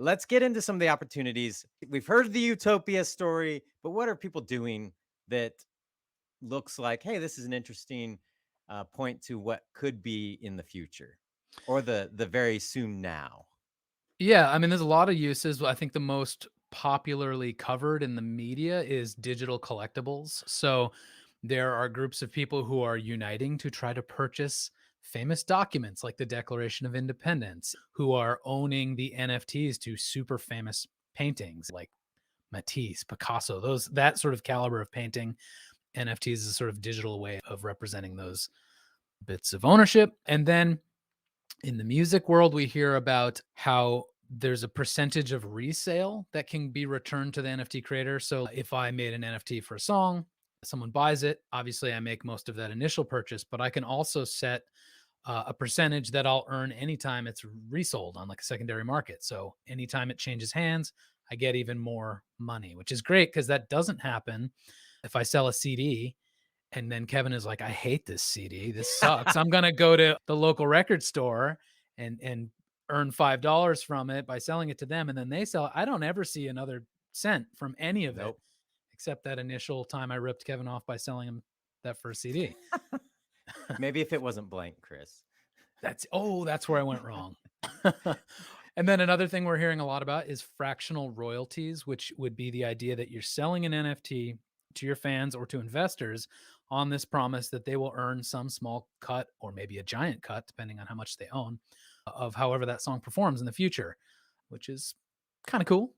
let's get into some of the opportunities. We've heard the utopia story, but what are people doing that looks like, hey, this is an interesting point to what could be in the future or the very soon now? Yeah, I mean, there's a lot of uses. I think the most popularly covered in the media is digital collectibles. So there are groups of people who are uniting to try to purchase famous documents like the Declaration of Independence, who are owning the NFTs to super famous paintings like Matisse, Picasso, those that sort of caliber of painting. NFTs is a sort of digital way of representing those bits of ownership. And then in the music world, we hear about how there's a percentage of resale that can be returned to the NFT creator. So if I made an NFT for a song, someone buys it, obviously I make most of that initial purchase, but I can also set a percentage that I'll earn anytime it's resold on like a secondary market. So anytime it changes hands, I get even more money, which is great because that doesn't happen if I sell a CD and then Kevin is like, "I hate this CD. This sucks. I'm gonna go to the local record store and earn $5 from it by selling it to them, and then they sell it." I don't ever see another cent from any of it Nope. except that initial time I ripped Kevin off by selling him that first CD. Maybe if it wasn't blank, Chris. That's where I went wrong. And then another thing we're hearing a lot about is fractional royalties, which would be the idea that you're selling an NFT to your fans or to investors on this promise that they will earn some small cut or maybe a giant cut, depending on how much they own, of however that song performs in the future, which is kind of cool.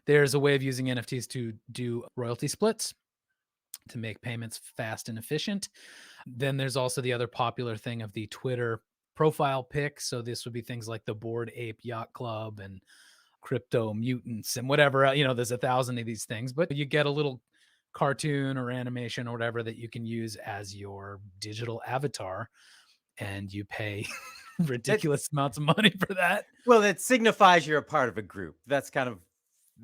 There's a way of using NFTs to do royalty splits to make payments fast and efficient. Then there's also the other popular thing of the Twitter profile pic. So this would be things like the Bored Ape Yacht Club and Crypto Mutants and whatever. There's a thousand of these things, but you get a little cartoon or animation or whatever that you can use as your digital avatar, and you pay It ridiculous amounts of money for that. Well, it signifies you're a part of a group. That's kind of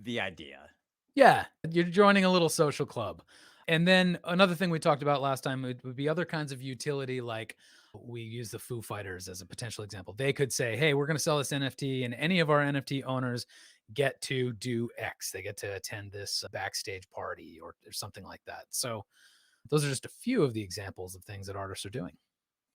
the idea. Yeah, you're joining a little social club. And then another thing we talked about last time would be other kinds of utility, like we use the Foo Fighters as a potential example. They could say, hey, we're going to sell this NFT, and any of our NFT owners get to do X. They get to attend this backstage party or something like that. So those are just a few of the examples of things that artists are doing.